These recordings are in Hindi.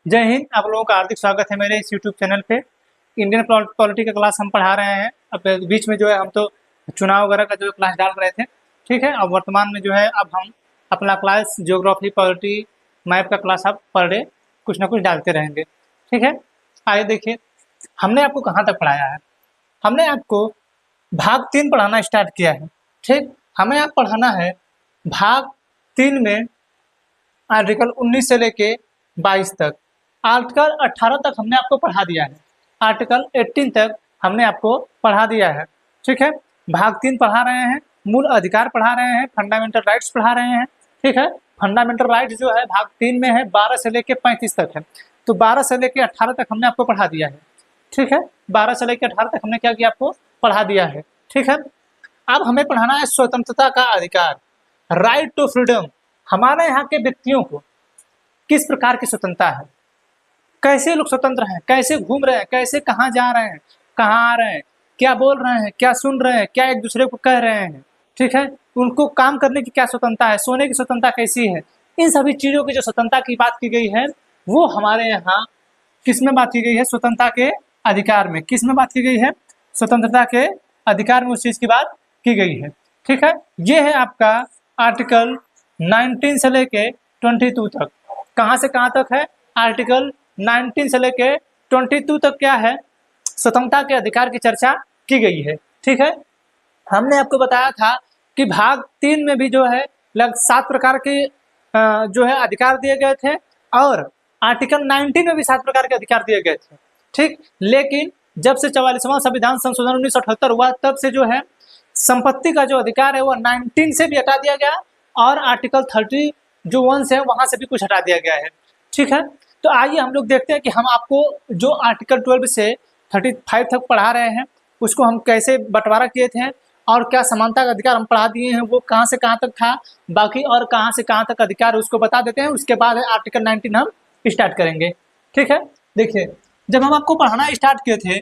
जय हिंद। आप लोगों का हार्दिक स्वागत है मेरे इस यूट्यूब चैनल पे। इंडियन पॉलिटी का क्लास हम पढ़ा रहे हैं। अब बीच में जो है हम तो चुनाव वगैरह का जो क्लास डाल रहे थे, ठीक है। अब वर्तमान में जो है अब हम अपना क्लास ज्योग्राफी, पॉलिटी, मैप का क्लास अब पर डे कुछ ना कुछ डालते रहेंगे, ठीक है। आइए देखिए हमने आपको कहाँ तक पढ़ाया है। हमने आपको भाग 3 पढ़ाना स्टार्ट किया है, ठीक। हमें आप पढ़ाना है भाग 3 में आर्टिकल 19 से लेके 22 तक। आर्टिकल 18 तक हमने आपको पढ़ा दिया है, आर्टिकल 18 तक हमने आपको पढ़ा दिया है, ठीक है। भाग 3 पढ़ा रहे हैं, मूल अधिकार पढ़ा रहे हैं, फंडामेंटल राइट्स पढ़ा रहे हैं, ठीक है। फंडामेंटल राइट्स जो है भाग 3 में है, 12 से लेके 35 तक है। तो 12 से लेके 18 तक हमने आपको पढ़ा दिया है, ठीक है। 12 से लेके 18 तक हमने क्या किया, आपको पढ़ा दिया है, ठीक है। अब हमें पढ़ाना है स्वतंत्रता का अधिकार, राइट टू फ्रीडम। हमारे यहाँ के व्यक्तियों को किस प्रकार की स्वतंत्रता है, कैसे लोग स्वतंत्र हैं, कैसे घूम रहे हैं, कैसे कहाँ जा रहे हैं, कहाँ आ रहे हैं, क्या बोल रहे हैं, क्या सुन रहे हैं, क्या एक दूसरे को कह रहे हैं, ठीक है। उनको काम करने की क्या स्वतंत्रता है, सोने की स्वतंत्रता कैसी है, इन सभी चीज़ों की जो स्वतंत्रता की बात की गई है वो हमारे यहाँ किस में बात की गई है, स्वतंत्रता के अधिकार में। किस में बात की गई है, स्वतंत्रता के अधिकार में उस चीज़ की बात की गई है, ठीक है। ये है आपका आर्टिकल 19 से लेके 22 तक। कहाँ से कहाँ तक है, आर्टिकल 19 से लेके 22 तक क्या है, स्वतंत्रता के अधिकार की चर्चा की गई है, ठीक है। हमने आपको बताया था कि भाग 3 में भी जो है लगभग 7 प्रकार के जो है अधिकार दिए गए थे, और आर्टिकल 19 में भी 7 प्रकार के अधिकार दिए गए थे, ठीक। लेकिन जब से 44वां संविधान संशोधन 1978 हुआ, तब से जो है संपत्ति का जो अधिकार है वो 19 से भी हटा दिया गया, और आर्टिकल 30 जो 1 से है वहां से भी कुछ हटा दिया गया है, ठीक है। तो आइए हम लोग देखते हैं कि हम आपको जो आर्टिकल 12 से 35 तक पढ़ा रहे हैं उसको हम कैसे बंटवारा किए थे, और क्या समानता का अधिकार हम पढ़ा दिए हैं, वो कहाँ से कहाँ तक था, बाकी और कहाँ से कहाँ तक अधिकार उसको बता देते हैं। उसके बाद आर्टिकल 19 हम स्टार्ट करेंगे, ठीक है। देखिए जब हम आपको पढ़ाना स्टार्ट किए थे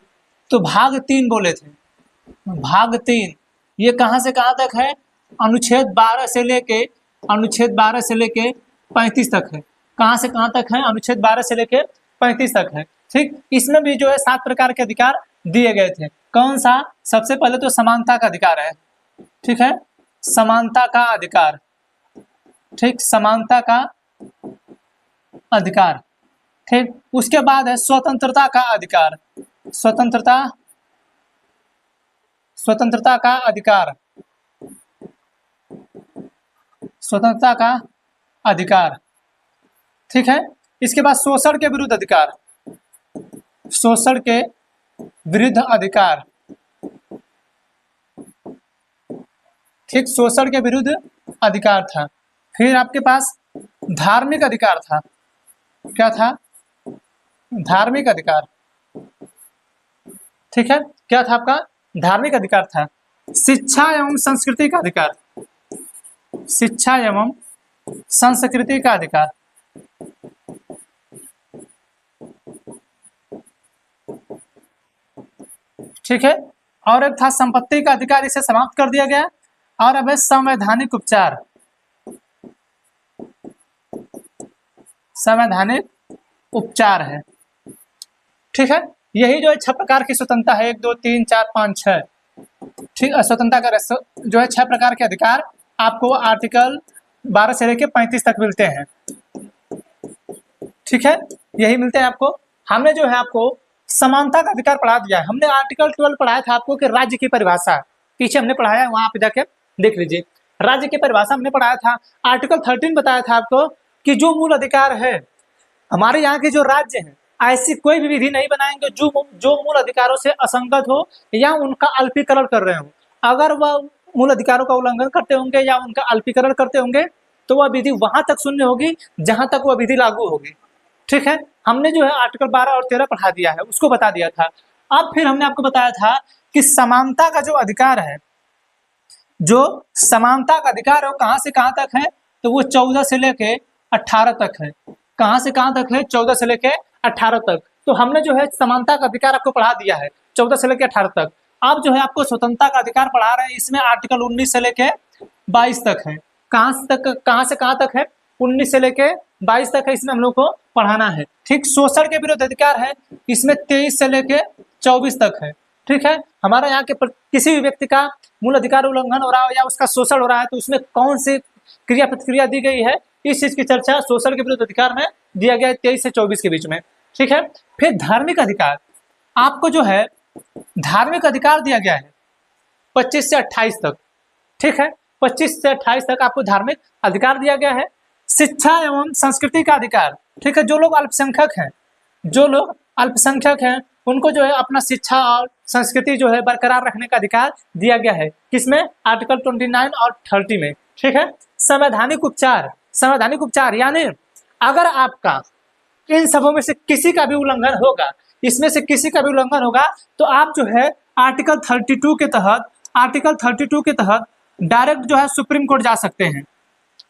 तो भाग 3 बोले थे। भाग 3 ये कहाँ से कहाँ तक है, अनुच्छेद 12 से लेके 35 तक है। कहाँ से कहाँ तक है, अनुच्छेद 12 से लेके 35 तक है, ठीक। इसमें भी जो है 7 प्रकार के अधिकार दिए गए थे। कौन सा, सबसे पहले तो समानता का अधिकार है, ठीक है, समानता का अधिकार, ठीक, समानता का अधिकार, ठीक। उसके बाद है स्वतंत्रता का अधिकार, स्वतंत्रता का अधिकार, स्वतंत्रता का अधिकार, ठीक है। इसके बाद शोषण के विरुद्ध अधिकार, शोषण के विरुद्ध अधिकार, ठीक, शोषण के विरुद्ध अधिकार था। फिर आपके पास धार्मिक अधिकार था। क्या था, धार्मिक अधिकार, ठीक है। क्या था आपका, धार्मिक अधिकार था। शिक्षा एवं संस्कृति का अधिकार, शिक्षा एवं संस्कृति का अधिकार, ठीक है। और एक था संपत्ति का अधिकार, इसे समाप्त कर दिया गया। और अब है संवैधानिक उपचार, संवैधानिक उपचार है, ठीक है। यही जो है 6 प्रकार की स्वतंत्रता है, 1 2 3 4 5 6, ठीक। स्वतंत्रता का जो है 6 प्रकार के अधिकार आपको आर्टिकल 12 से लेके 35 तक मिलते हैं, ठीक है, यही मिलते हैं आपको। हमने जो है आपको समानता का अधिकार पढ़ा दिया है। हमने आर्टिकल 12 पढ़ाया था आपको कि राज्य की परिभाषा, पीछे हमने पढ़ाया है, वहां पे जाके देख लीजिए। राज्य की परिभाषा हमने पढ़ाया था। आर्टिकल 13 बताया था आपको कि जो मूल अधिकार है हमारे यहाँ के जो राज्य हैं, ऐसी कोई भी विधि नहीं बनाएंगे जो मूल अधिकारों से असंगत हो या उनका अल्पीकरण कर रहे हो। अगर वह मूल अधिकारों का उल्लंघन करते होंगे या उनका अल्पीकरण करते होंगे तो वह विधि वहां तक शून्य होगी जहां तक वह विधि लागू होगी, ठीक है। हमने जो है आर्टिकल 12 और 13 पढ़ा दिया है, उसको बता दिया था। अब फिर हमने आपको बताया था कि समानता का जो अधिकार है, जो समानता का अधिकार है वो कहाँ से कहाँ तक है, तो वो 14 से लेके 18 तक है। कहाँ से कहाँ तक है, 14 से लेके 18 तक। तो हमने जो है समानता का अधिकार आपको पढ़ा दिया है 14 से लेके 18 तक। अब जो है आपको स्वतंत्रता का अधिकार पढ़ा रहे हैं, इसमें आर्टिकल 19 से लेके 22 तक है। कहाँ से कहाँ तक है, 19 से लेके 22 तक है, इसमें हम लोग को पढ़ाना है। ठीक, शोषण के विरुद्ध अधिकार है, इसमें 23 से लेके 24 तक है। ठीक है, हमारा यहाँ के किसी भी व्यक्ति का मूल अधिकार उल्लंघन हो रहा हो या उसका शोषण हो रहा है तो उसमें कौन सी क्रिया प्रतिक्रिया दी गई है, इस चीज की चर्चा शोषण के विरुद्ध अधिकार में दिया गया है 23 से 24 के बीच में। ठीक है, फिर धार्मिक अधिकार, आपको जो है धार्मिक अधिकार दिया गया है 25 से 28 तक। ठीक है, 25 से 28 तक आपको धार्मिक अधिकार दिया गया है। शिक्षा एवं संस्कृति का अधिकार, ठीक है, जो लोग अल्पसंख्यक हैं उनको जो है अपना शिक्षा और संस्कृति जो है बरकरार रखने का अधिकार दिया गया है, किसमें, आर्टिकल 29 और 30 में। ठीक है, संवैधानिक उपचार यानी अगर आपका इन सबों में से किसी का भी उल्लंघन होगा, इसमें से किसी का भी उल्लंघन होगा तो आप जो है आर्टिकल 32 के तहत डायरेक्ट जो है सुप्रीम कोर्ट जा सकते हैं।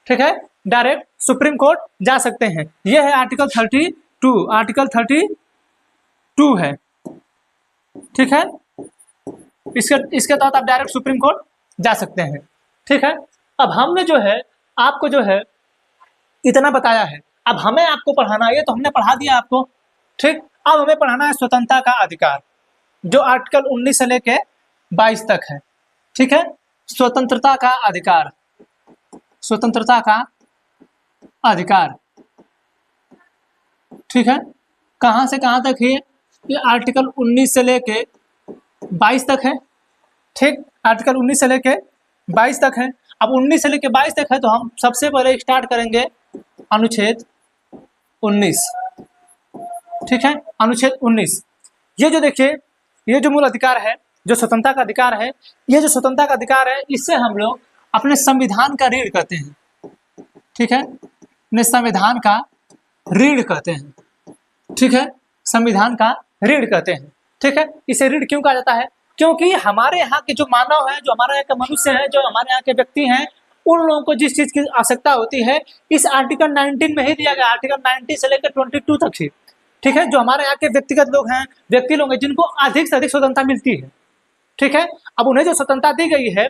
ठीक है, डायरेक्ट सुप्रीम कोर्ट जा सकते हैं। यह है आर्टिकल 32 है। ठीक है, इसके तहत आप डायरेक्ट सुप्रीम कोर्ट जा सकते हैं। ठीक है, अब हमने जो है आपको जो है इतना बताया है, अब हमें आपको पढ़ाना है, ये तो हमने पढ़ा दिया आपको। ठीक, अब हमें पढ़ाना है स्वतंत्रता का अधिकार, जो आर्टिकल 19 से लेके 22 तक है। ठीक है, स्वतंत्रता का अधिकार। ठीक है, कहां से कहां तक है, ये आर्टिकल 19 से लेके 22 तक है। ठीक, आर्टिकल 19 से लेके 22 तक है। अब 19 से लेके 22 तक है तो हम सबसे पहले स्टार्ट करेंगे अनुच्छेद 19। ठीक है, अनुच्छेद 19, ये जो देखिए, ये जो मूल अधिकार है, जो स्वतंत्रता का अधिकार है, ये जो स्वतंत्रता का अधिकार है, इससे हम लोग अपने संविधान का रीढ़ कहते हैं। ठीक है, अपने संविधान का रीढ़ कहते हैं। ठीक है, संविधान का रीढ़ कहते हैं। ठीक है, इसे रीढ़ क्यों कहा जाता है, क्योंकि हमारे यहाँ के जो मानव है, जो हमारे यहाँ के मनुष्य हैं, जो हमारे यहाँ के व्यक्ति हैं, उन लोगों को जिस चीज की आवश्यकता होती है इस आर्टिकल 19 में ही दिया गया, आर्टिकल 19 से लेकर 22 तक ही। ठीक है, जो हमारे यहाँ के व्यक्तिगत लोग हैं, व्यक्ति लोग हैं जिनको अधिक से अधिक स्वतंत्रता मिलती है। ठीक है, अब उन्हें जो स्वतंत्रता दी गई है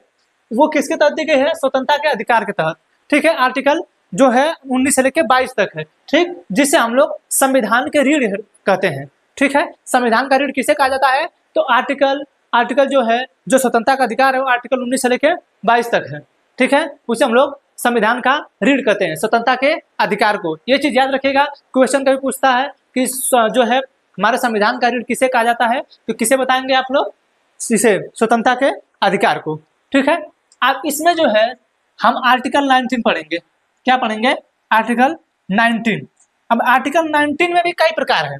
वो किसके तहत दी गई है, स्वतंत्रता के अधिकार के तहत। ठीक है, आर्टिकल जो है 19 से लेकर 22 तक है। ठीक, जिसे हम लोग संविधान के रीढ़ कहते हैं। ठीक है, संविधान का रीढ़ किसे कहा जाता है, तो आर्टिकल जो है, जो स्वतंत्रता का अधिकार है वो आर्टिकल 19 से लेकर 22 तक है। ठीक है, उसे हम लोग संविधान का रीढ़ कहते हैं, स्वतंत्रता के अधिकार को। ये चीज याद रखिएगा, क्वेश्चन कभी पूछता है कि जो है हमारे संविधान का रीढ़ किसे कहा जाता है, तो किसे बताएंगे आप लोग, इसे स्वतंत्रता के अधिकार को। ठीक है, अब इसमें जो है हम आर्टिकल 19 पढ़ेंगे। क्या पढ़ेंगे, आर्टिकल 19। अब आर्टिकल 19 में भी कई प्रकार है।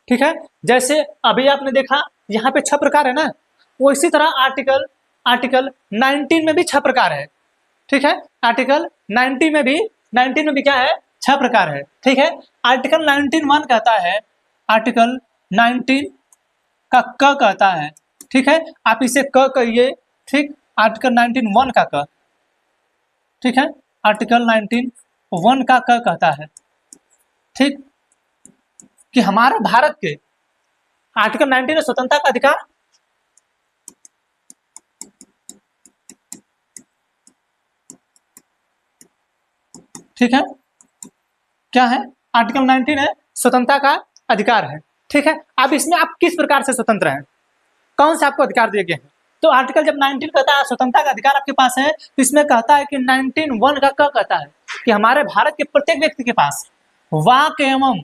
ठीक है, जैसे अभी आपने देखा यहाँ पे 6 प्रकार है ना, वो इसी तरह आर्टिकल 19 में भी 6 प्रकार है। ठीक है, आर्टिकल 19 में भी क्या है, 6 प्रकार है। ठीक है, आर्टिकल 19(1) कहता है, आर्टिकल 19 का क कहता है। ठीक है, आप इसे क कहिए। ठीक, आर्टिकल 19(1) का क। ठीक है, आर्टिकल 19(1) का क कहता है। ठीक, कि हमारे भारत के आर्टिकल 19 है स्वतंत्रता का अधिकार। ठीक है, क्या है, आर्टिकल 19 है स्वतंत्रता का अधिकार है। ठीक है, अब इसमें आप किस प्रकार से स्वतंत्र हैं, कौन से आपको अधिकार दिए गए हैं, तो आर्टिकल जब 19 कहता है स्वतंत्रता का अधिकार आपके पास है, तो इसमें कहता है कि 19(1) का क कहता है कि हमारे भारत के प्रत्येक व्यक्ति के पास वाक एवं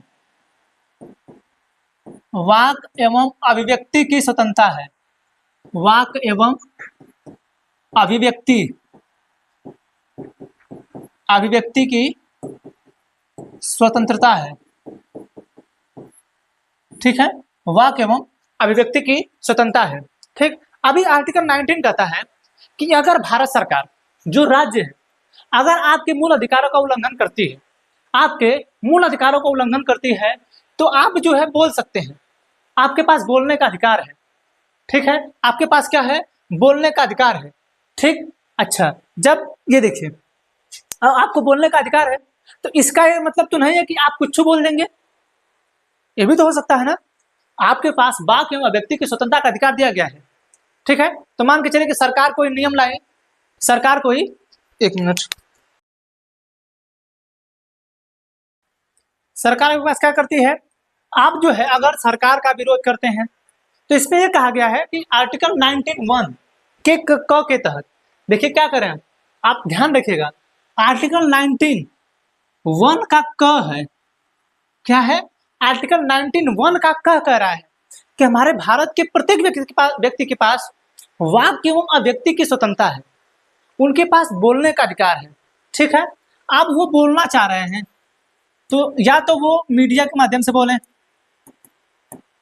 अभिव्यक्ति की स्वतंत्रता है। वाक एवं अभिव्यक्ति की स्वतंत्रता है। ठीक है, वाक एवं अभिव्यक्ति की स्वतंत्रता है। ठीक, अभी आर्टिकल 19 कहता है कि अगर भारत सरकार, जो राज्य है, अगर आपके मूल अधिकारों का उल्लंघन करती है, तो आप जो है बोल सकते हैं, आपके पास बोलने का अधिकार है। ठीक है, आपके पास क्या है, बोलने का अधिकार है। ठीक, अच्छा, जब ये देखिए आपको बोलने का अधिकार है तो इसका ये मतलब तो नहीं है कि आप कुछ बोल देंगे, ये भी तो हो सकता है ना। आपके पास वाक एवं अभिव्यक्ति की स्वतंत्रता का अधिकार दिया गया है। ठीक है, तो मान के चलिए कि सरकार कोई नियम लाए, एक मिनट, सरकार के पास क्या करती है, आप जो है अगर सरकार का विरोध करते हैं तो इसमें यह कहा गया है कि आर्टिकल 19(1) के क के तहत, देखिए क्या करें आप ध्यान रखिएगा, आर्टिकल 19(1) का क है, क्या है, आर्टिकल 19(1) का क कह रहा है कि हमारे भारत के प्रत्येक व्यक्ति के पास वाक एवं अभिव्यक्ति की स्वतंत्रता है, उनके पास बोलने का अधिकार है। ठीक है, अब वो बोलना चाह रहे हैं तो या तो वो मीडिया के माध्यम से बोलें,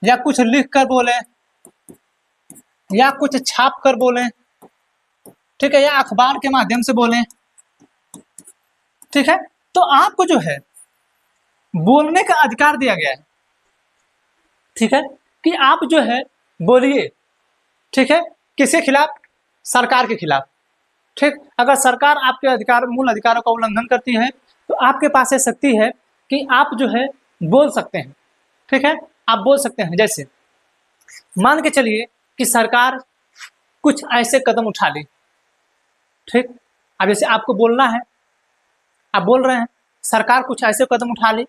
या कुछ लिख कर बोलें, या कुछ छाप कर बोलें, ठीक है, या अखबार के माध्यम से बोलें। ठीक है, तो आपको जो है बोलने का अधिकार दिया गया है। ठीक है, कि आप जो है बोलिए। ठीक है, किसके खिलाफ, सरकार के खिलाफ। ठीक, अगर सरकार आपके अधिकार, मूल अधिकारों का उल्लंघन करती है तो आपके पास ये शक्ति है कि आप जो है बोल सकते हैं। ठीक है, आप बोल सकते हैं। जैसे मान के चलिए कि सरकार कुछ ऐसे कदम उठा ली। ठीक, अब जैसे आपको बोलना है, आप बोल रहे हैं, सरकार कुछ ऐसे कदम उठा ली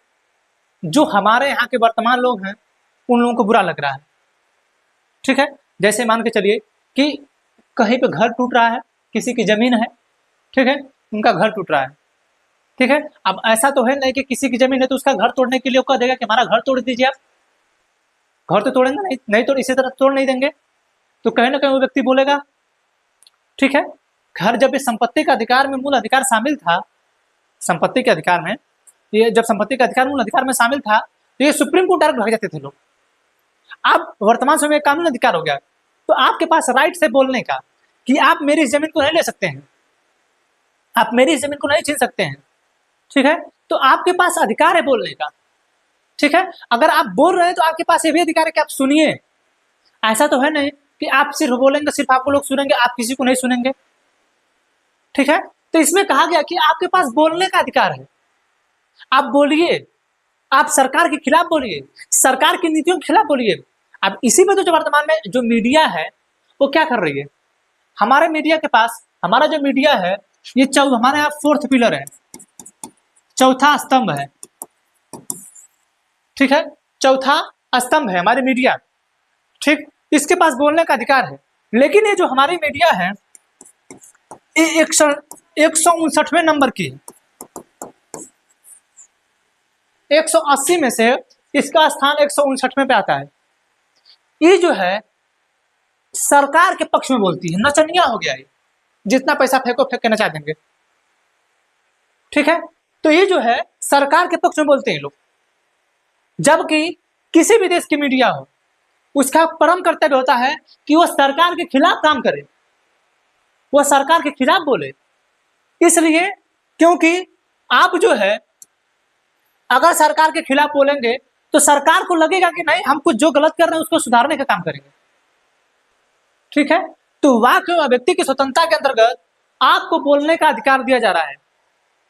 जो हमारे यहाँ के वर्तमान लोग हैं उन लोगों को बुरा लग रहा है। ठीक है, जैसे मान के चलिए कि कहीं पे घर टूट रहा है, किसी की जमीन है, ठीक है, उनका घर टूट रहा है। ठीक है, अब ऐसा तो है नहीं कि किसी की जमीन है तो उसका घर तोड़ने के लिए कह देगा कि हमारा घर तोड़ दीजिए। आप घर तो तोड़ेंगे नहीं, नहीं तो इसी तरह तोड़ नहीं देंगे, तो कहीं ना कहीं वो व्यक्ति बोलेगा। ठीक है, घर जब ये संपत्ति का अधिकार में मूल अधिकार शामिल था, संपत्ति के अधिकार में, ये जब संपत्ति का अधिकार मूल अधिकार में शामिल था तो ये सुप्रीम कोर्ट डायरेक्ट भाग जाते थे लोग। अब वर्तमान समय में कानून अधिकार हो गया तो आपके पास राइट है बोलने का कि आप मेरी इस जमीन को नहीं ले सकते हैं, आप मेरी इस जमीन को नहीं छीन सकते हैं। ठीक है, तो आपके पास अधिकार है बोलने का। ठीक है, अगर आप बोल रहे हैं तो आपके पास ये भी अधिकार है कि आप सुनिए। ऐसा तो है नहीं कि आप सिर्फ बोलेंगे, सिर्फ आपको लोग सुनेंगे, आप किसी को नहीं सुनेंगे। ठीक है, तो इसमें कहा गया कि आपके पास बोलने का अधिकार है, आप बोलिए, आप सरकार के खिलाफ बोलिए, सरकार की नीतियों के खिलाफ बोलिए। अब इसी में तो जो वर्तमान में जो मीडिया है वो क्या कर रही है, हमारे मीडिया के पास, हमारा जो मीडिया है ये हमारे यहाँ 4th पिलर है, चौथा स्तंभ है। ठीक है, चौथा स्तंभ है हमारे मीडिया। ठीक, इसके पास बोलने का अधिकार है, लेकिन ये जो हमारी मीडिया है ये 159वें नंबर की, 180 में से इसका स्थान 159वें पे आता है। ये जो है सरकार के पक्ष में बोलती है, नचनिया हो गया ये, जितना पैसा फेंको फेंक के नचा देंगे। ठीक है, तो ये जो है सरकार के पक्ष में बोलते हैं लोग, जबकि किसी भी देश की मीडिया हो उसका परम कर्तव्य होता है कि वो सरकार के खिलाफ काम करे, वो सरकार के खिलाफ बोले। इसलिए क्योंकि आप जो है अगर सरकार के खिलाफ बोलेंगे तो सरकार को लगेगा कि नहीं, हम कुछ जो गलत कर रहे हैं उसको सुधारने का काम करेंगे। ठीक है, तो वाक एवं अभिव्यक्ति की स्वतंत्रता के अंतर्गत आपको बोलने का अधिकार दिया जा रहा है।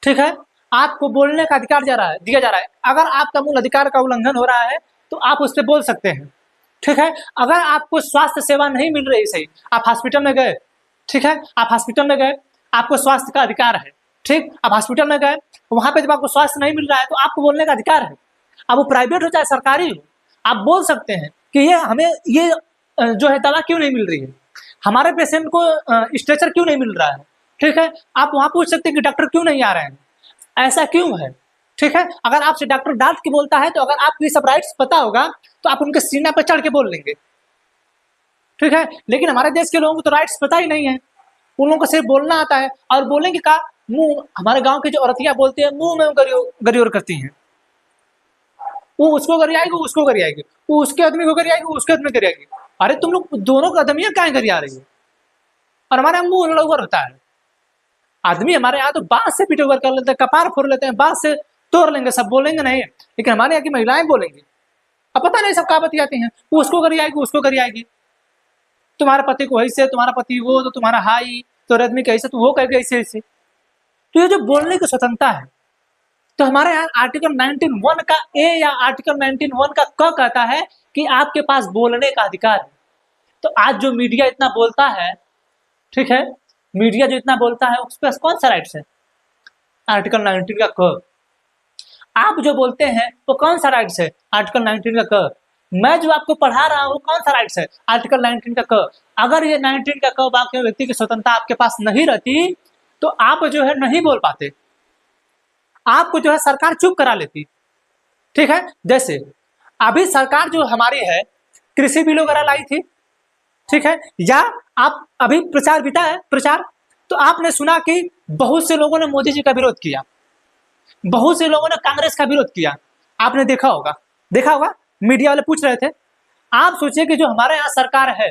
ठीक है, आपको बोलने का अधिकार दिया जा रहा है। अगर आपका मूल अधिकार का उल्लंघन हो रहा है तो आप उस पर बोल सकते हैं। ठीक है, अगर आपको स्वास्थ्य सेवा नहीं मिल रही सही, आप हॉस्पिटल में गए, ठीक है, आप हॉस्पिटल में गए, आपको स्वास्थ्य का अधिकार है। ठीक, आप हॉस्पिटल में गए, वहां पे जब आपको स्वास्थ्य नहीं मिल रहा है तो आपको बोलने का अधिकार है। अब वो प्राइवेट हो चाहे सरकारी हो, आप बोल सकते हैं कि ये हमें ये जो है दवा क्यों नहीं मिल रही है, हमारे पेशेंट को स्ट्रेचर क्यों नहीं मिल रहा है। ठीक है, आप वहां पूछ सकते हैं कि डॉक्टर क्यों नहीं आ रहे हैं, ऐसा क्यों है। ठीक है, अगर आपसे डॉक्टर डांट के बोलता है तो अगर आपको ये सब राइट्स पता होगा तो आप उनके सीना पर चढ़ के बोल लेंगे। ठीक है, लेकिन हमारे देश के लोगों को तो राइट्स पता ही नहीं है, उन लोगों को सिर्फ बोलना आता है, और बोलेंगे का मुंह, हमारे गांव की जो औरतियां बोलती है मुंह में गरियोर करती हैं, वो उसको गरियाएगी, वो उसको गरियाएगी, वो उसके आदमी को गरियाएगी, वो उसके आदमी गरियाएगी। अरे तुम लोग दोनों को आदमियां क्या गरिया रही है, और हमारे यहाँ मुंह लड़वर होता है। आदमी हमारे यहाँ तो बांस से पिटोवर कर लेते हैं, कपार फोड़ लेते हैं, बांस से तोड़ लेंगे, सब बोलेंगे नहीं, लेकिन हमारे यहाँ की महिलाएं बोलेंगी। अब पता नहीं सब कहा बतियाती हैं, वो उसको गरियाएगी, उसको गरियाएगी, तुम्हारे पति को ऐसे, तुम्हारा पति वो, तो तुम्हारा हाई, तो आदमी कैसे, तो वो कहेगा ऐसे ऐसे। तो ये जो बोलने की स्वतंत्रता है, तो हमारे यहाँ आर्टिकल 19(1) का ए या आर्टिकल 19(1) का क कहता है कि आपके पास बोलने का अधिकार है। तो आज जो मीडिया इतना बोलता है, ठीक है, मीडिया जो इतना बोलता है उसके पास कौन सा राइट्स है, आर्टिकल 19 का क। आप जो बोलते हैं वो कौन सा राइट्स है? आर्टिकल 19 का क। मैं जो आपको पढ़ा रहा हूँ कौन सा राइट्स है? आर्टिकल 19 का क। अगर ये 19 का क वाक्य व्यक्ति की स्वतंत्रता आपके पास नहीं रहती तो आप जो है नहीं बोल पाते, आपको जो है सरकार चुप करा लेती। ठीक है, जैसे अभी सरकार जो हमारी है कृषि बिल वगैरह लाई थी, ठीक है, या आप अभी प्रचार बीता है प्रचार, तो आपने सुना कि बहुत से लोगों ने मोदी जी का विरोध किया, बहुत से लोगों ने कांग्रेस का विरोध किया। आपने देखा होगा मीडिया वाले पूछ रहे थे। आप सोचिए कि जो हमारे यहाँ सरकार है,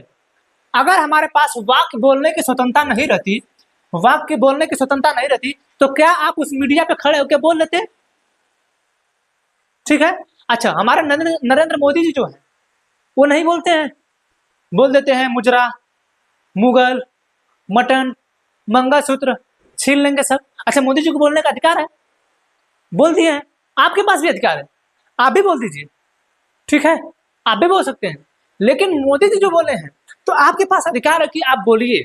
अगर हमारे पास वाक्य बोलने की स्वतंत्रता नहीं रहती, वाक्य बोलने की स्वतंत्रता नहीं रहती, तो क्या आप उस मीडिया पे खड़े होकर बोल लेते? ठीक है। अच्छा, हमारे नरेंद्र मोदी जी जो है वो नहीं बोलते हैं, बोल देते हैं मुजरा, मुगल, मटन, मंगलसूत्र छीन लेंगे सब। अच्छा, मोदी जी को बोलने का अधिकार है, बोल दिए हैं, आपके पास भी अधिकार है, आप भी बोल दीजिए। ठीक है, आप भी बोल सकते हैं, लेकिन मोदी जी जो बोले हैं तो आपके पास अधिकार है कि आप बोलिए।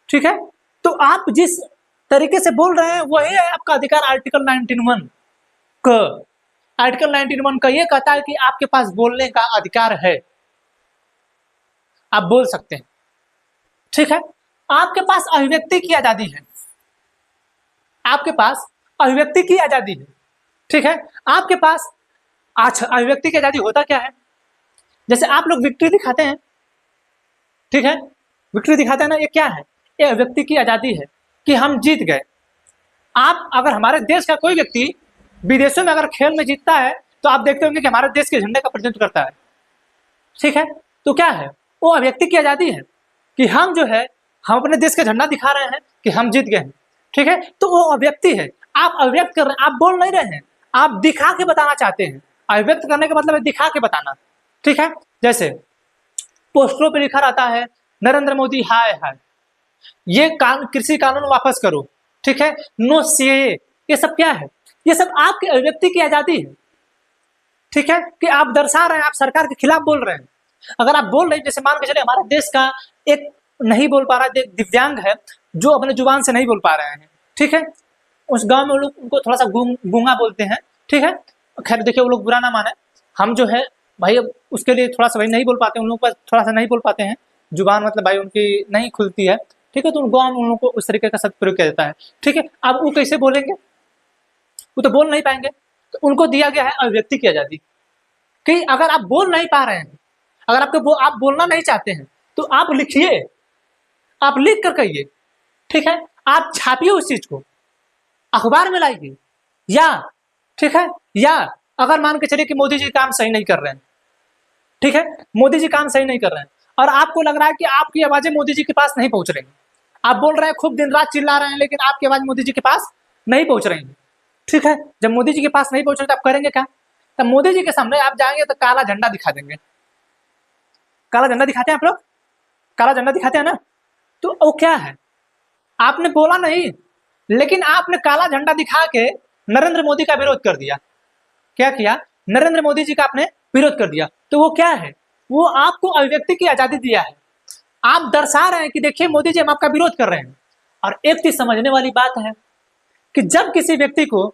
ठीक है, तो आप जिस तरीके से बोल रहे हैं वही है आपका अधिकार। आर्टिकल 19(1) का, आर्टिकल 19(1) का ये कहता है कि आपके पास बोलने का अधिकार है, आप बोल सकते हैं। ठीक है, आपके पास अभिव्यक्ति की आजादी है, आपके पास अभिव्यक्ति की आजादी है। ठीक है, आपके पास अच्छा, अभिव्यक्ति की आजादी होता क्या है? जैसे आप लोग विक्ट्री दिखाते हैं, ठीक है, विक्ट्री दिखाते हैं ना, ये क्या है? ये अभिव्यक्ति की आजादी है कि हम जीत गए। आप अगर हमारे देश का कोई व्यक्ति विदेशों में अगर खेल में जीतता है तो आप देखते होंगे कि हमारे देश के झंडे का प्रतिनिधित्व करता है। ठीक है, तो क्या है? वो अभिव्यक्ति की आजादी है कि हम जो है हम अपने देश का झंडा दिखा रहे हैं कि हम जीत गए हैं। ठीक है, तो वो अभिव्यक्ति है, आप अभिव्यक्त कर रहे हैं, आप बोल नहीं रहे हैं, आप दिखा के बताना चाहते हैं। अभिव्यक्त करने का मतलब है दिखा के बताना। ठीक है, जैसे पोस्टरों पे लिखा रहता है नरेंद्र मोदी हाय हाय, ये कृषि कानून वापस करो, ठीक है, नो सीएए, ये सब क्या है? ये सब आपकी अभिव्यक्ति की आजादी है। ठीक है, कि आप दर्शा रहे हैं, आप सरकार के खिलाफ बोल रहे हैं। अगर आप बोल रहे हैं, जैसे मान के चले हमारे देश का एक नहीं बोल पा रहा है, दिव्यांग है जो अपने जुबान से नहीं बोल पा रहे हैं। ठीक है, उस गांव में वो लोग उनको थोड़ा सा गूंगा बोलते हैं। ठीक है, खैर देखिए वो लोग बुरा ना माने, हम जो है भाई उसके लिए थोड़ा सा भाई नहीं बोल पाते, उन लोगों पर थोड़ा सा नहीं बोल पाते हैं, जुबान मतलब भाई उनकी नहीं खुलती है। ठीक है, तो गाँव में उन लोगों को उस तरीके का सदुपयोग किया जाता है। ठीक है, अब वो कैसे बोलेंगे? वो तो बोल नहीं पाएंगे, तो उनको दिया गया है अभिव्यक्ति की आजादी कि अगर आप बोल नहीं पा रहे हैं, अगर आप बोलना नहीं चाहते हैं तो आप लिखिए, आप लिख कर कहिए। ठीक है, आप छापिए उस चीज को, अखबार में लाइए, या ठीक है, या अगर मान के चलिए कि मोदी जी काम सही नहीं कर रहे हैं, ठीक है, मोदी जी काम सही नहीं कर रहे हैं और आपको लग रहा है कि आपकी आवाजें मोदी जी के पास नहीं पहुंच रही, आप बोल रहे हैं खूब दिन रात चिल्ला रहे हैं, लेकिन आपकी आवाज मोदी जी के पास नहीं पहुंच रही है। ठीक है, जब मोदी जी के पास नहीं पहुंच रही तो आप करेंगे क्या? तब मोदी जी के सामने आप जाएंगे तो काला झंडा दिखा देंगे। काला झंडा दिखाते हैं आप लोग, काला झंडा दिखाते हैं ना, तो वो क्या है? आपने बोला नहीं, लेकिन आपने काला झंडा दिखा के नरेंद्र मोदी का विरोध कर दिया। क्या किया? नरेंद्र मोदी जी का आपने विरोध कर दिया, तो वो क्या है? वो आपको अभिव्यक्ति की आजादी दिया है, आप दर्शा रहे हैं कि देखिए मोदी जी हम आपका विरोध कर रहे हैं। और एक चीज समझने वाली बात है कि जब किसी व्यक्ति को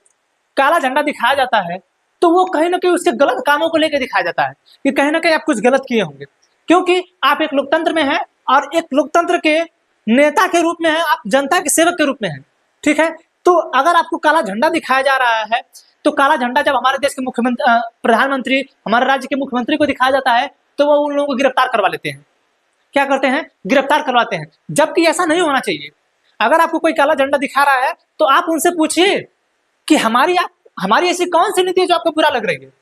काला झंडा दिखाया जाता है तो वो कहीं ना कहीं उसके गलत कामों को लेकर दिखाया जाता है कि कहीं ना कहीं आप कुछ गलत किए होंगे, क्योंकि आप एक लोकतंत्र में हैं और एक लोकतंत्र के नेता के रूप में है, आप जनता के सेवक के रूप में हैं। ठीक है, तो अगर आपको काला झंडा दिखाया जा रहा है तो काला झंडा जब हमारे देश के मुख्यमंत्री, प्रधानमंत्री, हमारे राज्य के मुख्यमंत्री को दिखाया जाता है तो वो उन लोगों को गिरफ्तार करवा लेते हैं। क्या करते हैं? गिरफ्तार करवाते हैं, जबकि ऐसा नहीं होना चाहिए। अगर आपको कोई काला झंडा दिखा रहा है तो आप उनसे पूछिए कि हमारी ऐसी कौन सी नीति है जो आपको बुरा लग रही है।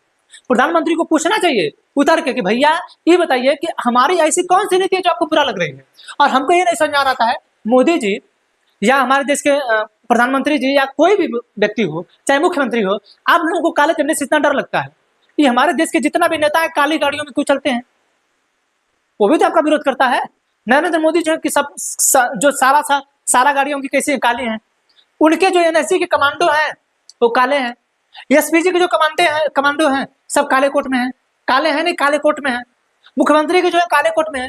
प्रधानमंत्री को पूछना चाहिए उतर के कि भैया ये बताइए कि हमारी ऐसी कौन सी नीति है जो आपको बुरा लग रही है। और हमको ये नहीं समझ आ रहा है, मोदी जी या हमारे देश के प्रधानमंत्री जी या कोई भी व्यक्ति हो, चाहे मुख्यमंत्री हो, आप लोगों को काले झंडे से इतना डर लगता है कि हमारे देश के जितना भी नेता है काली गाड़ियों में क्यों चलते हैं? वो भी तो आपका विरोध करता है। नरेंद्र मोदी जो है कि सब जो सारा गाड़ियों की कैसी काली हैं, उनके जो एनएसजी के कमांडो हैं वो काले हैं, एसपीजी के जो कमांडो हैं सब काले कोट में हैं, काले हैं नहीं काले कोट में हैं, मुख्यमंत्री के जो है काले कोट में है।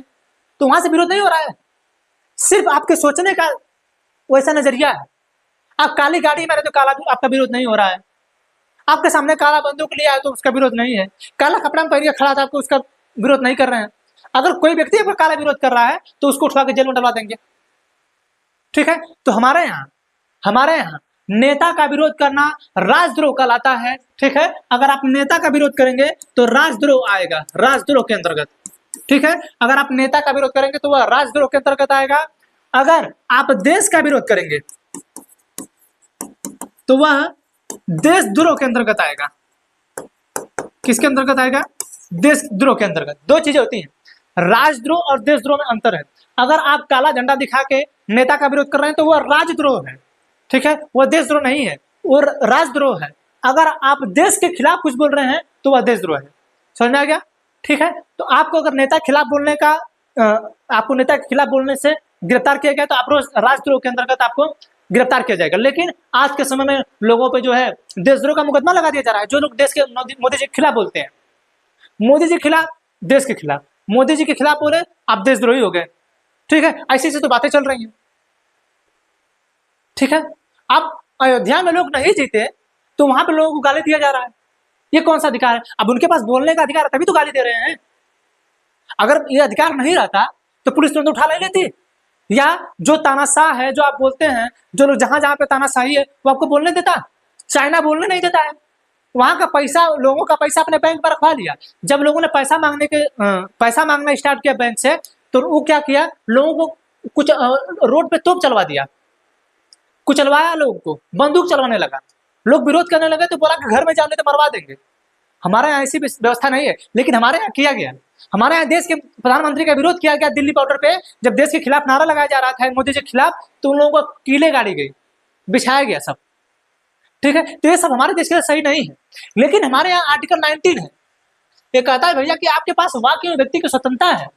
तो वहां से विरोध नहीं हो रहा है, सिर्फ आपके सोचने का वैसा नजरिया है। आप काली गाड़ी में रहे तो काला आपका विरोध नहीं हो रहा है। आपके सामने काला बंदूक लिया है तो उसका विरोध नहीं है, काला कपड़ा में पहन के खड़ा था आपको उसका विरोध नहीं कर रहे हैं। अगर कोई व्यक्ति आपका काला विरोध कर रहा है तो उसको उठवा के जेल में डलवा देंगे। ठीक है, तो हमारे यहाँ नेता का विरोध करना राजद्रोह कहलाता है। ठीक है, अगर आप नेता का विरोध करेंगे तो राजद्रोह आएगा, राजद्रोह के अंतर्गत। ठीक है, अगर आप नेता का विरोध करेंगे तो वह राजद्रोह के अंतर्गत आएगा। अगर आप देश का विरोध करेंगे तो वह देशद्रोह के अंतर्गत आएगा। किसके अंतर्गत आएगा? देशद्रोह के अंतर्गत। दो चीजें होती हैं, राजद्रोह और देशद्रोह में अंतर है। अगर आप काला झंडा दिखा के नेता का विरोध कर रहे हैं तो वह राजद्रोह है। ठीक है, वह देशद्रोह नहीं है, वो राजद्रोह है। अगर आप देश के खिलाफ कुछ बोल रहे हैं तो वह देशद्रोह है। समझ में आ गया? ठीक है, तो आपको अगर नेता के खिलाफ बोलने का आपको नेता के खिलाफ बोलने से गिरफ्तार किया गया तो आप राजद्रोह के अंतर्गत आपको गिरफ्तार किया जाएगा। लेकिन आज के समय में लोगों पे जो है देशद्रोह का मुकदमा लगा दिया जा रहा है। जो लोग देश के मोदी जी के खिलाफ बोलते हैं, मोदी जी के खिलाफ, देश के खिलाफ, मोदी जी के खिलाफ बोले आप देशद्रोही हो गए। ठीक है, ऐसी से तो बातें चल रही हैं। ठीक है, अब अयोध्या में लोग नहीं जीते तो वहां पे लोगों को गाली दिया जा रहा है। ये कौन सा अधिकार है? अब उनके पास बोलने का अधिकार है तभी तो गाली दे रहे हैं। अगर ये अधिकार नहीं रहता तो पुलिस तुरंत उठा ले लेती। या जो तानाशाह है, जो आप बोलते हैं, जो लोग जहां जहां पे तानाशाही है वो आपको बोलने देता? चाइना बोलने नहीं देता है। वहां का पैसा, लोगों का पैसा अपने बैंक पर रखवा लिया। जब लोगों ने पैसा मांगना स्टार्ट किया बैंक से तो वो क्या किया, लोगों को कुछ रोड पे तोप चलवा दिया, कुचलवाया, लोगों को बंदूक चलवाने लगा। लोग विरोध करने लगे तो बोला कि घर में जाने तो मरवा देंगे। हमारे यहाँ ऐसी व्यवस्था नहीं है, लेकिन हमारे यहाँ किया गया। हमारे यहाँ देश के प्रधानमंत्री का विरोध किया गया दिल्ली बॉर्डर पे। जब देश के खिलाफ नारा लगाया जा रहा था मोदी जी के खिलाफ तो उन लोगों को कीले गाड़ी गई, बिछाया गया सब। ठीक है, तो ये सब हमारे देश के लिए सही नहीं है। लेकिन हमारे यहाँ आर्टिकल 19 है, ये कहता है भैया कि आपके पास वाकई में व्यक्ति की स्वतंत्रता है।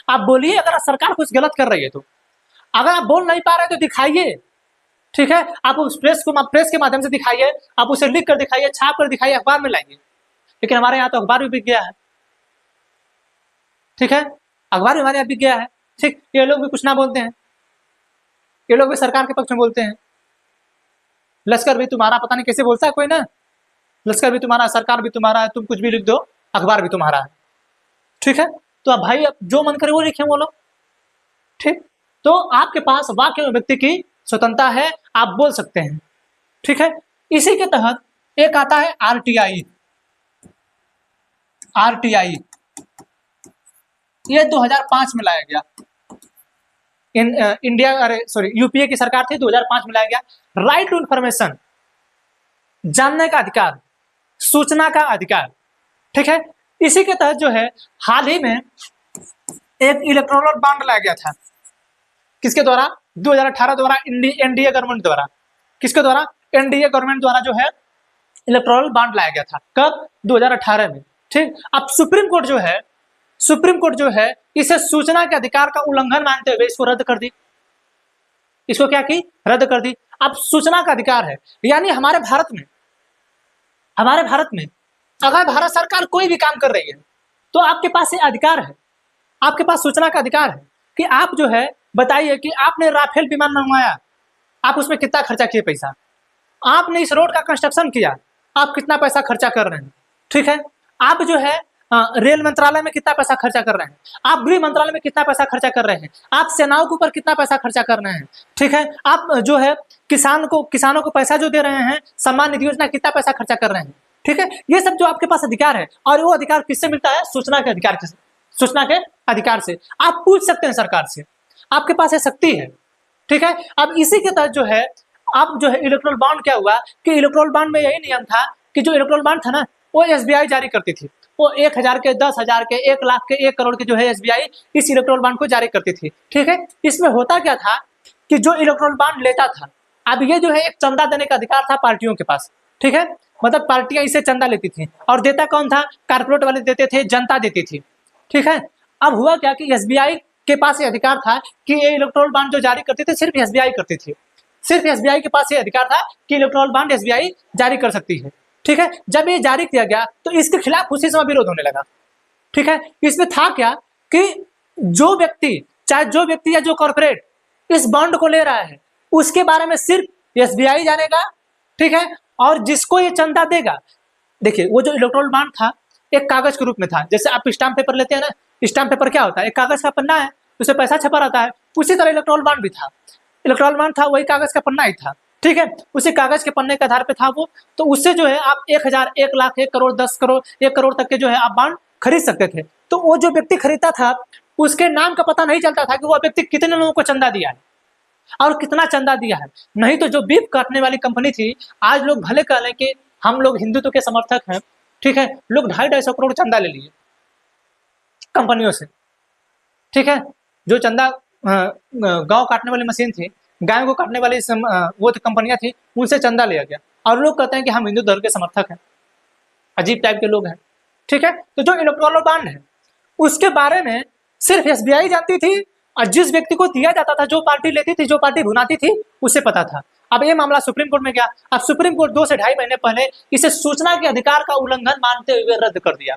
आप बोलिए, अगर सरकार कुछ गलत कर रही है तो। अगर आप बोल नहीं पा रहे तो दिखाइए। ठीक है, आप उस प्रेस के माध्यम से दिखाइए, आप उसे लिख कर दिखाइए, छाप कर दिखाइए, अखबार में लाइए। लेकिन हमारे यहाँ तो अखबार भी बिक गया है। ठीक है, अखबार भी हमारे यहाँ बिक गया है। ठीक, ये लोग भी कुछ ना बोलते हैं, ये लोग भी सरकार के पक्ष में बोलते हैं। लश्कर भी तुम्हारा, पता नहीं कैसे बोलता है कोई ना, लश्कर भी तुम्हारा, सरकार भी तुम्हारा है, तुम कुछ भी लिख दो, अखबार भी तुम्हारा है। ठीक है, तो अब भाई अब जो मन करे वो लिखे वो लोग। ठीक, तो आपके पास वाकई में व्यक्ति की स्वतंत्रता है, आप बोल सकते हैं। ठीक है, इसी के तहत एक आता है आरटीआई। आरटीआई ये 2005 में लाया गया। यूपीए की सरकार थी, 2005 में लाया गया। राइट टू इंफॉर्मेशन, जानने का अधिकार, सूचना का अधिकार। ठीक है, इसी के तहत जो है हाल ही में एक इलेक्टोरल बॉन्ड लाया गया था। किसके द्वारा? 2018 द्वारा, एनडीए गवर्नमेंट द्वारा। किसके द्वारा? एनडीए गवर्नमेंट द्वारा जो है इलेक्टोरल बॉन्ड लाया गया था। कब? 2018 में। ठीक, अब सुप्रीम कोर्ट जो है इसे सूचना के अधिकार का उल्लंघन मानते हुए इसको रद्द कर दी। इसको क्या की? रद्द कर दी। अब सूचना का अधिकार है, यानी हमारे भारत में अगर भारत सरकार कोई भी काम कर रही है तो आपके पास ये अधिकार है, आपके पास सूचना का अधिकार है कि आप जो है बताइए कि आपने राफेल विमान मंगवाया, आप उसमें कितना खर्चा किए पैसा, आपने इस रोड का कंस्ट्रक्शन किया, आप कितना पैसा खर्चा कर रहे हैं। ठीक है, आप जो है रेल मंत्रालय में कितना पैसा खर्चा कर रहे हैं, आप गृह मंत्रालय में कितना पैसा खर्चा कर रहे हैं, आप सेनाओं के ऊपर कितना पैसा खर्चा कर रहे हैं। ठीक है, आप जो है किसानों को पैसा जो दे रहे हैं, सम्मान निधि योजना, कितना पैसा खर्चा कर रहे हैं। ठीक है, ये सब जो आपके पास अधिकार है, और वो अधिकार किससे मिलता है? सूचना के अधिकार से। आप पूछ सकते हैं सरकार से, आपके पास ये शक्ति है। ठीक है, अब इसी के तहत जो है आप जो है इलेक्टोरल बॉन्ड क्या हुआ कि इलेक्टोरल बॉन्ड में यही नियम था कि जो इलेक्टोरल बॉन्ड था ना वो एसबीआई जारी करती थी। वो 1000 के, 10,000 के, 1 लाख के, 1 करोड़ के जो है एसबीआई इस इलेक्टोरल बॉन्ड को जारी करती थी। ठीक है, इसमें होता क्या था कि जो इलेक्टोरल बॉन्ड लेता था, अब ये जो है एक चंदा देने का अधिकार था पार्टियों के पास। ठीक है, मतलब पार्टियां इसे चंदा लेती थी, और देता कौन था? कारपोरेट वाले देते थे, जनता देती थी। ठीक है, अब हुआ क्या कि एसबीआई के पास ये अधिकार था कि ये इलेक्टोरल बॉन्ड जो जारी करते थे सिर्फ एसबीआई करती थी। सिर्फ एसबीआई के पास ये अधिकार था कि इलेक्टोरल बॉन्ड एसबीआई जारी कर सकती है। ठीक है, जब ये जारी किया गया तो इसके खिलाफ उसी समय विरोध होने लगा। ठीक है, इसमें था क्या कि जो व्यक्ति या जो कॉर्पोरेट इस बॉन्ड को ले रहा है उसके बारे में सिर्फ एसबीआई जानेगा। ठीक है, और जिसको ये चंदा देगा, देखिए वो जो इलेक्टोरल बॉन्ड था एक कागज के रूप में था, जैसे आप स्टाम्प पेपर लेते हैं ना, स्टाम्प पेपर क्या होता है, एक कागज का पन्ना है, उसमें पैसा छपा रहता है, उसी तरह इलेक्टोरल बॉन्ड भी था। इलेक्टोरल बॉन्ड था वही कागज का पन्ना ही था, ठीक है, उसी कागज के पन्ने के आधार पे था वो। तो उससे जो है आप 1000, 1 लाख, 1 करोड़, 10 करोड़, 1 करोड़ तक के जो है आप बॉन्ड खरीद सकते थे। तो वो जो व्यक्ति खरीदता था उसके नाम का पता नहीं चलता था कि वो व्यक्ति कितने लोगों को चंदा दिया है और कितना चंदा दिया है। नहीं तो जो बीफ काटने वाली कंपनी थी, आज लोग भले कह लें कि हम लोग हिंदुत्व के समर्थक हैं, ठीक है, लोग 250-250 करोड़ चंदा ले लिए कंपनियों से, ठीक है, जो चंदा गांव काटने वाली मशीन थी, गायों को काटने वाली वो कंपनियां थी, उनसे चंदा लिया गया और लोग कहते हैं कि हम हिंदू धर्म के समर्थक हैं। अजीब टाइप के लोग हैं, ठीक है। तो जो इलेक्टोरल बॉन्ड है उसके बारे में सिर्फ एसबीआई जानती थी और जिस व्यक्ति को दिया जाता था, जो पार्टी लेती थी, जो पार्टी भुनाती थी, उसे पता था। अब ये मामला सुप्रीम कोर्ट में गया। अब सुप्रीम कोर्ट 2 से 2.5 महीने पहले इसे सूचना के अधिकार का उल्लंघन मानते हुए रद्द कर दिया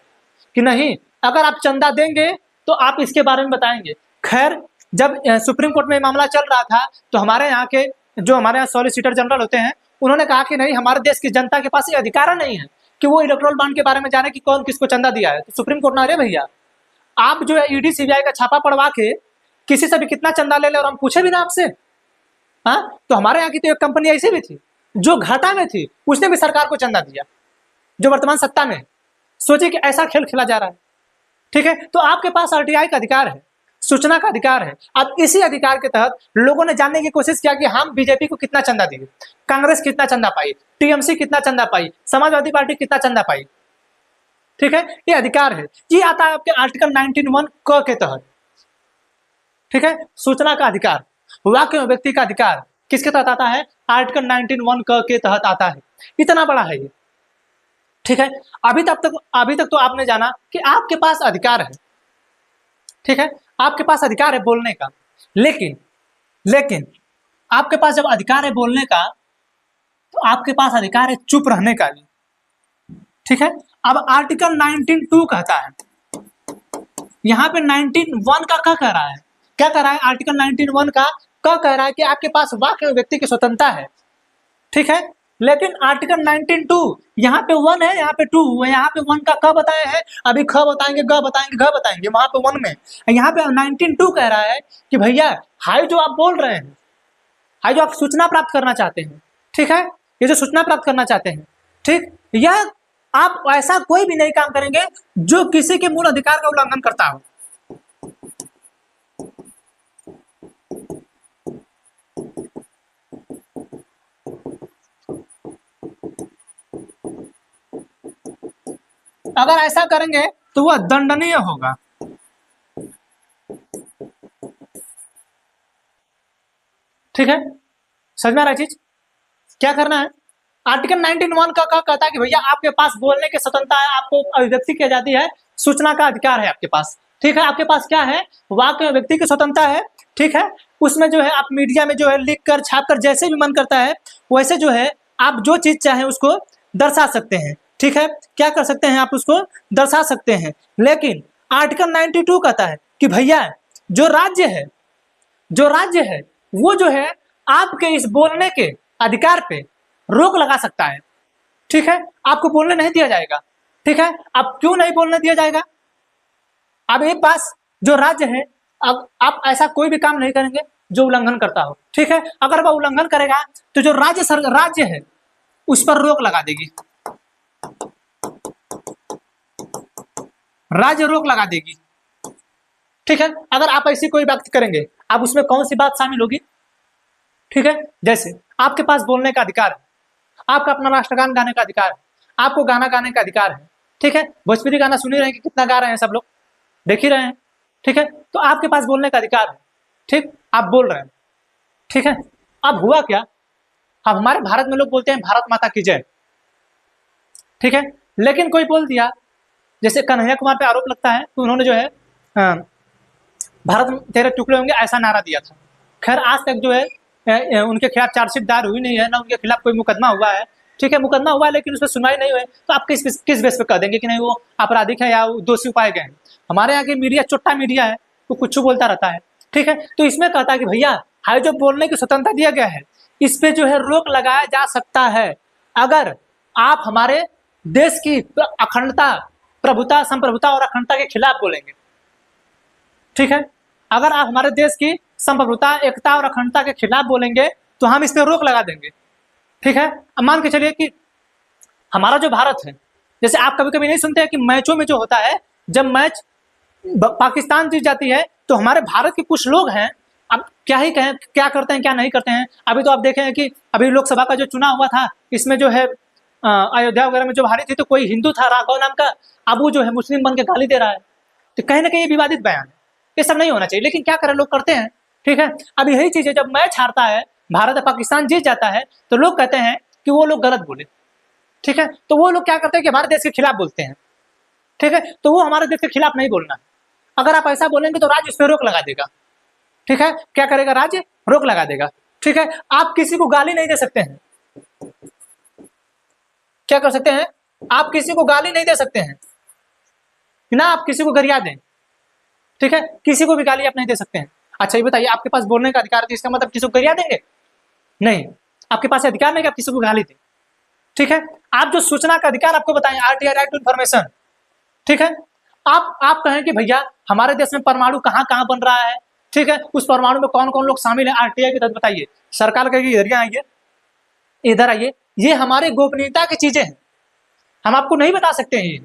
कि नहीं, अगर आप चंदा देंगे तो आप इसके बारे में बताएंगे। खैर, जब सुप्रीम कोर्ट में मामला चल रहा था तो हमारे यहाँ के जो हमारे यहाँ सॉलिसिटर जनरल होते हैं, उन्होंने कहा कि नहीं, हमारे देश की जनता के पास ये अधिकार नहीं है कि वो इलेक्टोरल बॉन्ड के बारे में जाने कि कौन किसको चंदा दिया है। तो सुप्रीम कोर्ट ने, अरे भैया, आप जो है ईडी सीबीआई का छापा पड़वा के किसी से भी कितना चंदा ले ले और हम पूछे भी ना आपसे। हाँ, तो हमारे यहाँ की तो एक कंपनी ऐसी भी थी जो घाटा में थी, उसने भी सरकार को चंदा दिया, जो वर्तमान सत्ता में। सोचिए कि ऐसा खेल खेला जा रहा है, ठीक है। तो आपके पास आरटीआई का अधिकार है, सूचना का अधिकार है। अब इसी अधिकार के तहत लोगों ने जानने की कोशिश किया कि हम बीजेपी को कितना चंदा दिए, कांग्रेस कितना चंदा पाई, टीएमसी कितना चंदा पाई, समाजवादी पार्टी कितना चंदा पाई, ठीक है। ये अधिकार है, ये आता है आपके आर्टिकल 19(1) क के तहत, ठीक है। सूचना का अधिकार, वाक्य में व्यक्ति का अधिकार किसके तहत आता है, आर्टिकल 19(1) क के तहत आता है। इतना बड़ा है ये, ठीक है। अभी तक तो आपने जाना कि आपके पास अधिकार है, ठीक है, आपके पास अधिकार है बोलने का, लेकिन आपके पास जब अधिकार है बोलने का तो आपके पास अधिकार है चुप रहने का भी, ठीक है। अब आर्टिकल 19(2) कहता है, यहाँ पे 19(1) का क्या कह रहा है, क्या कह रहा है, आर्टिकल 19(1) का क्या कह रहा है कि आपके पास वाक्य में व्यक्ति की स्वतंत्रता है, ठीक है। लेकिन आर्टिकल 19(2) यहाँ पे 1 है, यहाँ पे 2 है, यहाँ पे 1 का क बताया है, अभी ख बताएंगे, ग बताएंगे, घ बताएंगे, वहां पे 1 में, यहाँ पे 19(2) कह रहा है कि भैया, हाई जो आप बोल रहे हैं, हाई जो आप सूचना प्राप्त करना चाहते हैं, ठीक है, ये जो सूचना प्राप्त करना चाहते हैं, ठीक, यह आप ऐसा कोई भी नहीं काम करेंगे जो किसी के मूल अधिकार का उल्लंघन करता हो। अगर ऐसा करेंगे तो वह दंडनीय होगा, ठीक है। समझ में आ रहा है चीज, क्या करना है। आर्टिकल 19(1) का कहता है कि भैया आपके पास बोलने की स्वतंत्रता है, आपको अभिव्यक्ति की आजादी है, सूचना का अधिकार है आपके पास, ठीक है। आपके पास क्या है, वाक्य व्यक्ति की स्वतंत्रता है, ठीक है। उसमें जो है आप मीडिया में जो है लिख कर, छाप कर, जैसे भी मन करता है वैसे जो है आप जो चीज चाहे उसको दर्शा सकते हैं, ठीक है। क्या कर सकते हैं, आप उसको दर्शा सकते हैं। लेकिन आर्टिकल 92 कहता है कि भैया जो राज्य है वो जो है आपके इस बोलने के अधिकार पे रोक लगा सकता है, ठीक है। आपको बोलने नहीं दिया जाएगा, ठीक है। अब क्यों नहीं बोलने दिया जाएगा, अब एक पास जो राज्य है, अब आप ऐसा कोई भी काम नहीं करेंगे जो उल्लंघन करता हो, ठीक है। अगर वह उल्लंघन करेगा तो जो राज्य है उस पर रोक लगा देगी, राज्य रोक लगा देगी, ठीक है। अगर आप ऐसी कोई बात करेंगे, अब उसमें कौन सी बात शामिल होगी, ठीक है। जैसे आपके पास बोलने का अधिकार है, आपका अपना राष्ट्रगान गाने का अधिकार है, आपको गाना गाने का अधिकार है, ठीक है। भोजपुरी गाना सुन ही रहे हैं कि कितना गा रहे हैं, सब लोग देख ही रहे हैं, ठीक है। तो आपके पास बोलने का अधिकार है, ठीक, आप बोल रहे हैं, ठीक है। अब हुआ क्या, अब हमारे भारत में लोग बोलते हैं भारत माता की जय, ठीक है। लेकिन कोई बोल दिया, जैसे कन्हैया कुमार पे आरोप लगता है तो उन्होंने जो है भारत तेरे टुकड़े होंगे ऐसा नारा दिया था। खैर आज तक जो है उनके खिलाफ चार्जशीट दायर हुई नहीं है, ना उनके खिलाफ कोई मुकदमा हुआ है, ठीक है। मुकदमा हुआ है लेकिन उस पर सुनवाई नहीं हुई, तो आप किस बेस पे कह देंगे कि नहीं वो आपराधिक है या दोषी पाए गए हैं। हमारे यहाँ की मीडिया चुट्टा मीडिया है, वो कुछ बोलता रहता है, ठीक है। तो इसमें कहता है कि भैया हाई जो बोलने की स्वतंत्रता दिया गया है, इस पे जो है रोक लगाया जा सकता है। अगर आप हमारे देश की अखंडता, प्रभुता, संप्रभुता और अखंडता के खिलाफ बोलेंगे, ठीक है, अगर आप हमारे देश की संप्रभुता, एकता और अखंडता के खिलाफ बोलेंगे तो हम इस पर रोक लगा देंगे, ठीक है। अब मान के चलिए कि हमारा जो भारत है, जैसे आप कभी कभी नहीं सुनते हैं कि मैचों में जो होता है, जब मैच पाकिस्तान जीत जाती है तो हमारे भारत के कुछ लोग हैं, अब क्या ही कहें, क्या करते हैं क्या नहीं करते हैं। अभी तो आप देखे हैं कि अभी लोकसभा का जो चुनाव हुआ था, इसमें जो है अयोध्या वगैरह में जो हारी थी, तो कोई हिंदू था राघव नाम का, अब वो जो है मुस्लिम बन के गाली दे रहा है। तो कहीं ना कहीं ये विवादित बयान है, ये सब नहीं होना चाहिए, लेकिन क्या करें, लोग करते हैं, ठीक है। अब यही चीज है, जब मैच हारता है, भारत और पाकिस्तान जीत जाता है, तो लोग कहते हैं कि वो लोग गलत बोले, ठीक है। तो वो लोग क्या करते हैं कि हमारे देश के खिलाफ बोलते हैं, ठीक है। तो वो हमारे देश के खिलाफ नहीं बोलना है। अगर आप ऐसा बोलेंगे तो राज्य उस पर रोक लगा देगा, ठीक है। क्या करेगा राज्य? रोक लगा देगा, ठीक है। आप किसी को गाली नहीं दे सकते हैं, क्या कर सकते हैं? आप किसी को गाली नहीं दे सकते हैं, ना आप किसी को गरिया दें, ठीक है। किसी को भी गाली आप नहीं दे सकते हैं। अच्छा ये बताइए, आपके पास बोलने का अधिकार है, इसका मतलब किसी को गरिया देंगे? नहीं, आपके पास अधिकार नहीं कि आप किसी को गाली दें, ठीक है। आप जो सूचना का अधिकार आपको बताएं, आरटीआई, राइट टू इन्फॉर्मेशन, ठीक है। आप कहें कि भैया हमारे देश में परमाणु कहाँ कहाँ बन रहा है, ठीक है, उस परमाणु में कौन कौन लोग शामिल है, आरटीआई के तहत बताइए। सरकार कहेगी इधर आइए, इधर आइए, ये हमारे गोपनीयता की चीजें हैं, हम आपको नहीं बता सकते हैं ये,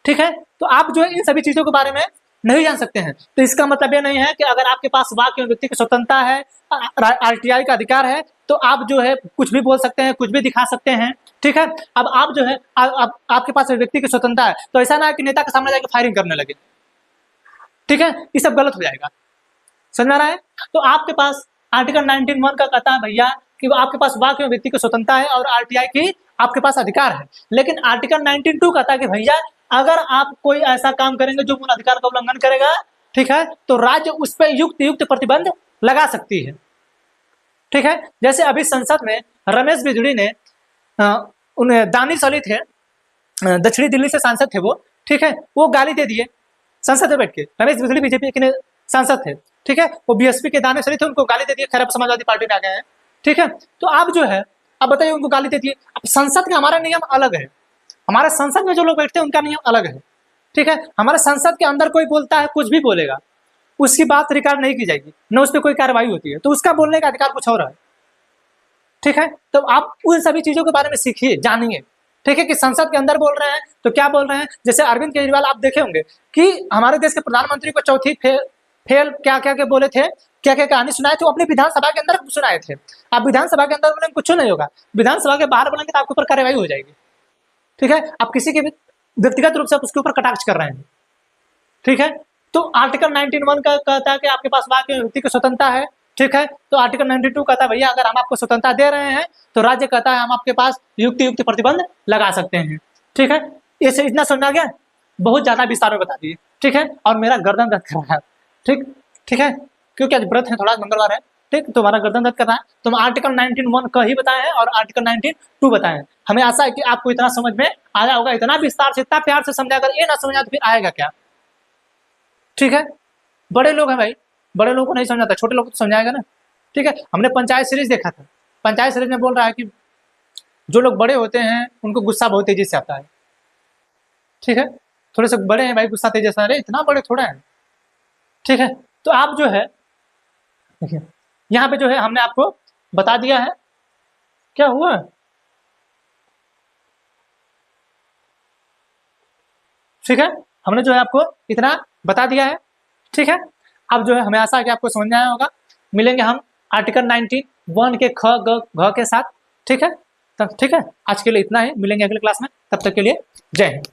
ठीक है। तो आप जो है इन सभी चीजों के बारे में नहीं जान सकते हैं। तो इसका मतलब ये नहीं है कि अगर आपके पास वाक एवं व्यक्ति की स्वतंत्रता है, आरटीआई का अधिकार है, तो आप जो है कुछ भी बोल सकते हैं, कुछ भी दिखा सकते हैं, ठीक है। अब आप जो है आपके पास व्यक्ति की स्वतंत्रता है, तो ऐसा ना है कि नेता के सामने जाकर फायरिंग करने लगे, ठीक है, ये सब गलत हो जाएगा, समझ में आ रहा है। तो आपके पास आर्टिकल 19(1) का कहता है भैया कि आपके पास वाक एवं व्यक्ति की स्वतंत्रता है और आरटीआई की आपके पास अधिकार है। लेकिन आर्टिकल 19(2) कहता है कि भैया अगर आप कोई ऐसा काम करेंगे जो मूल अधिकार का उल्लंघन करेगा, ठीक है, तो राज्य उस पर युक्त प्रतिबंध लगा सकती है, ठीक है। जैसे अभी संसद में रमेश बिजली ने दानिश अली थे, दक्षिणी दिल्ली से सांसद थे वो, ठीक है, वो गाली दे दिए संसद में बैठ के। रमेश बिजली बीजेपी के सांसद थे, ठीक है, वो बीएसपी के दानिश अली थे, उनको गाली दे दिए, खैर समाजवादी पार्टी में आ गए हैं, ठीक है। तो आप जो है, अब बताइए, उनको गाली दे दिए। अब संसद का हमारा नियम अलग है, हमारे संसद में जो लोग बैठते हैं उनका नियम अलग है, ठीक है। हमारे संसद के अंदर कोई बोलता है, कुछ भी बोलेगा, उसकी बात रिकॉर्ड नहीं की जाएगी, न उस पर कोई कार्रवाई होती है, तो उसका बोलने का अधिकार कुछ और है, ठीक है। तो आप उन सभी चीजों के बारे में सीखिए, जानिए, ठीक है, कि संसद के अंदर बोल रहे हैं तो क्या बोल रहे हैं। जैसे अरविंद केजरीवाल आप देखे होंगे कि हमारे देश के प्रधानमंत्री को चौथी फेल क्या क्या के बोले थे, क्या क्या कहानी सुनाए थे, वो अपनी विधानसभा के अंदर सुनाए थे। आप विधानसभा के अंदर बोलेंगे कुछ नहीं होगा, विधानसभा के बाहर बोलेंगे तो आपके ऊपर कार्रवाई हो जाएगी, ठीक है। आप किसी के भी व्यक्तिगत रूप से उसके ऊपर कटाक्ष कर रहे हैं, ठीक है। तो आर्टिकल 19(1) का कहता है कि आपके पास वाक एवं व्यक्ति की स्वतंत्रता है, ठीक है। तो आर्टिकल 92 कहता है भैया अगर हम आपको स्वतंत्रता दे रहे हैं तो राज्य कहता है हम आपके पास युक्त प्रतिबंध लगा सकते हैं, ठीक है। इसे इतना समझ आ गया, बहुत ज्यादा विस्तार में बता दिए, ठीक है। और मेरा गर्दन दर्द कर रहा है, ठीक है, क्योंकि आज व्रत है, थोड़ा मंगलवार है, ठीक, तो हमारा गर्दन दर्द कर रहा है। तो हम आर्टिकल 19(1) का ही बताए हैं और आर्टिकल 19(2) बताए हैं। हमें आशा है कि आपको इतना समझ में आया होगा, इतना विस्तार से, इतना प्यार से समझा, अगर ये ना समझा तो फिर आएगा क्या, ठीक है। बड़े लोग हैं भाई, बड़े लोगों को नहीं समझाता, छोटे लोगों को तो समझाएगा ना, ठीक है। हमने पंचायत सीरीज देखा था, पंचायत सीरीज में बोल रहा है कि जो लोग बड़े होते हैं उनको गुस्सा बहुत तेजी से आता है, ठीक है। थोड़े से बड़े हैं भाई, गुस्सा तेजी से, अरे इतना बड़े थोड़ा है, ठीक है। तो आप जो है देखिए, यहाँ पे जो है हमने आपको बता दिया है, क्या हुआ, ठीक है, हमने जो है आपको इतना बता दिया है, ठीक है। अब जो है हमें आशा है कि आपको समझ में आया होगा। मिलेंगे हम आर्टिकल 19(1) के ख ग घ के साथ, ठीक है। तब ठीक है, आज के लिए इतना ही, मिलेंगे अगले क्लास में, तब तक के लिए जय हिंद।